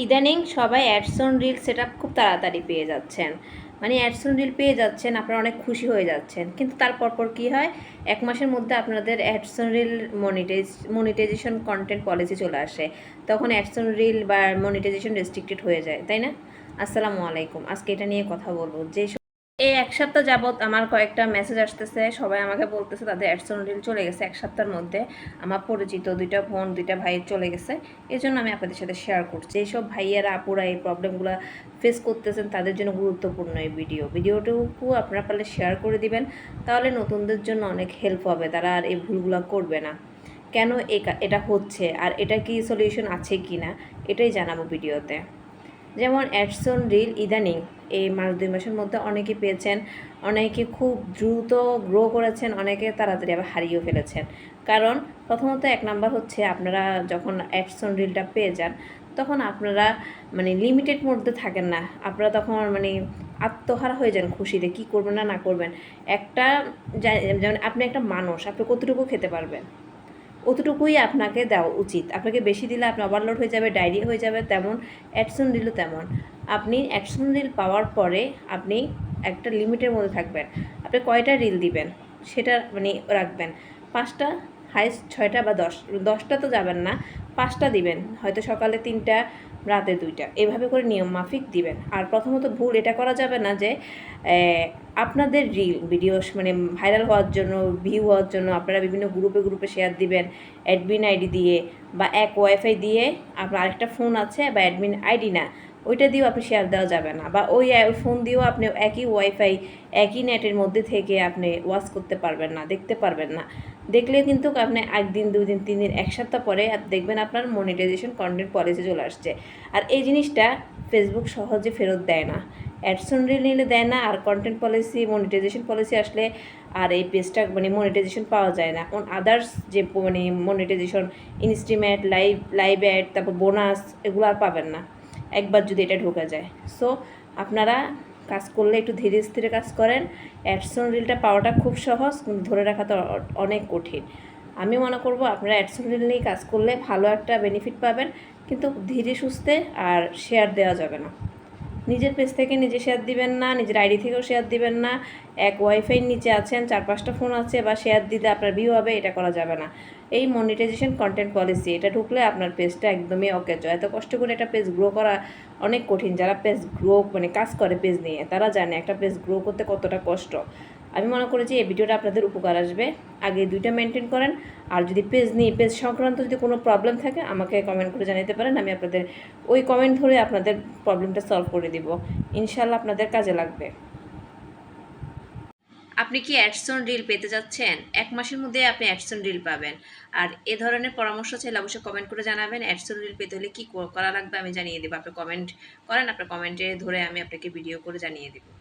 ইদানিং সবাই ads on reel set up খুব তাড়াতাড়ি পেয়ে যাচ্ছেন, মানে অ্যাডস অন রিল পেয়ে যাচ্ছেন, আপনারা অনেক খুশি হয়ে যাচ্ছেন। কিন্তু তার পরপর কী হয়, 1 মাসের মধ্যে আপনাদের ads on reel monetization content policy চলে আসে, তখন অ্যাডস অন রিল বা মনিটাইজেশন রেস্ট্রিক্টেড হয়ে যায়, তাই না? আসসালামু আলাইকুম, আজকে এটা নিয়ে কথা বলবো। এই 1 সপ্তাহ যাবৎ আমার কয়েকটা মেসেজ আসতেছে, সবাই আমাকে বলতেছে তাদের অ্যাডস অন রিল চলে গেছে 1 সপ্তাহের মধ্যে। আমার পরিচিত 2টা বোন 2টা ভাইয়ের চলে গেছে, এই জন্য আমি আপনাদের সাথে শেয়ার করছি। এইসব ভাইয়েরা আপুরা এই প্রবলেমগুলো ফেস করতেছেন, তাদের জন্য গুরুত্বপূর্ণ এই ভিডিওটুকু আপনারা পারলে শেয়ার করে দিবেন, তাহলে নতুনদের জন্য অনেক হেল্প হবে, তারা আর এই ভুলগুলো করবে না। কেন এটা হচ্ছে আর এটা কি সলিউশন আছে কি না, এটাই জানাবো ভিডিওতে। যেমন অ্যাডস অন রিল ইদানিং এই 1-2 মাসের মধ্যে অনেকে পেয়েছেন, অনেকে খুব দ্রুত গ্রো করেছেন, অনেকে তাড়াতাড়ি আবার হারিয়েও ফেলেছেন। কারণ প্রথমত 1 নাম্বার হচ্ছে, আপনারা যখন অ্যাডস অন রিলটা পেয়ে যান তখন আপনারা মানে লিমিটেড মধ্যে থাকেন না, আপনারা তখন মানে আত্মহারা হয়ে যান খুশিতে, কী করবেন না না করবেন। একটা যেমন আপনি একটা মানুষ, আপনি কতটুকু খেতে পারবেন অতটুকুই আপনাকে দেওয়া উচিত। আপনাকে বেশি দিলে আপনি ওভারলোড হয়ে যাবে, ডায়রিয়া হয়ে যাবে, তেমন অ্যাডসন রিলও তেমন। আপনি অ্যাডসন রিল পাওয়ার পরে আপনি একটা লিমিটের মধ্যে থাকবেন, আপনি কয়টা রিল দিবেন সেটা মানে রাখবেন। 5টা, হাইস্ট 6টা বা 10টা তো যাবেন না, 5টা দিবেন, হয়তো সকালে 3টা, রাতে 2টা, এভাবে করে নিয়ম মাফিক দিবেন। আর প্রথমত ভুল এটা করা যাবে না যে আপনাদের রিল ভিডিও মানে ভাইরাল হওয়ার জন্য, ভিউ হওয়ার জন্য আপনারা বিভিন্ন গ্রুপে শেয়ার দিবেন অ্যাডমিন আইডি দিয়ে, বা এক ওয়াইফাই দিয়ে আপনার আরেকটা ফোন আছে বা অ্যাডমিন আইডি না ওইটা দিয়েও আপনি শেয়ার দেওয়া যাবে না, বা ওই ফোন দিয়েও আপনি একই ওয়াইফাই একই নেটের মধ্যে থেকে আপনি ওয়াচ করতে পারবেন না, দেখতে পারবেন না। দেখলেও কিন্তু আপনি 1 দিন 2 দিন 3 দিন 1 সপ্তাহ পরে দেখবেন আপনার মনিটাইজেশন কন্টেন্ট পলিসি চলে আসছে। আর এই জিনিসটা ফেসবুক সহজে ফেরত দেয় না, অ্যাডস অন রিল নিলে দেয় না, আর কন্টেন্ট পলিসি মনিটাইজেশন পলিসি আসলে আর এই পেজটা মানে মনিটাইজেশন পাওয়া যায় না। আদার্স যে মানে মনিটাইজেশন ইনস্ট্রিমেন্ট লাইভ অ্যাড, তারপর বোনাস, এগুলো আর পাবেন না একবার যদি এটা ঢোকা যায়। সো আপনারা কাজ করলে একটু ধীরে স্থিরে কাজ করেন। অ্যাডস অন রিলটা পাওয়াটা খুব সহজ, কিন্তু ধরে রাখা তো অনেক কঠিন। আমি মনে করব আপনারা অ্যাডস অন রিল নিয়ে কাজ করলে ভালো একটা বেনিফিট পাবেন, কিন্তু ধীরে সুস্থে, আর শেয়ার দেওয়া যাবে না। নিজের পেজ থেকে নিজে শেয়ার দিবেন না, নিজের আইডি থেকেও শেয়ার দিবেন না। এক ওয়াইফাই নিচে আছেন, 4-5টা ফোন আছে, বা শেয়ার দিলে আপনার ভিউ হবে, এটা করা যাবে না। এই মনিটাইজেশন কন্টেন্ট পলিসি এটা ঢুকলে আপনার পেজটা একদমই অকেজো। এত কষ্ট করে একটা পেজ গ্রো করা অনেক কঠিন। যারা পেজ গ্রো মানে কাজ করে পেজ নিয়ে, তারা জানে একটা পেজ গ্রো করতে কতটা কষ্ট। আমি মনে করি যে এই ভিডিওটা আপনাদের উপকার আসবে। আগে 2টা মেনটেন করেন, আর যদি পেজ সংক্রান্ত যদি কোনো প্রবলেম থাকে আমাকে কমেন্ট করে জানাতে পারেন, আমি আপনাদের ওই কমেন্ট ধরে আপনাদের প্রবলেমটা সলভ করে দিব। ইনশাল্লাহ আপনাদের কাজে লাগবে। আপনি কি অ্যাডস অন রিল পেতে যাচ্ছেন? 1 মাসের মধ্যে আপনি অ্যাডস অন রিল পাবেন। আর এ ধরনের পরামর্শ চাইলে অবশ্যই কমেন্ট করে জানাবেন। অ্যাডস অন রিল পেতে হলে কী করা লাগবে আমি জানিয়ে দেবো। আপনি কমেন্ট করেন, আপনার কমেন্টে ধরে আমি আপনাকে ভিডিও করে জানিয়ে দেবো।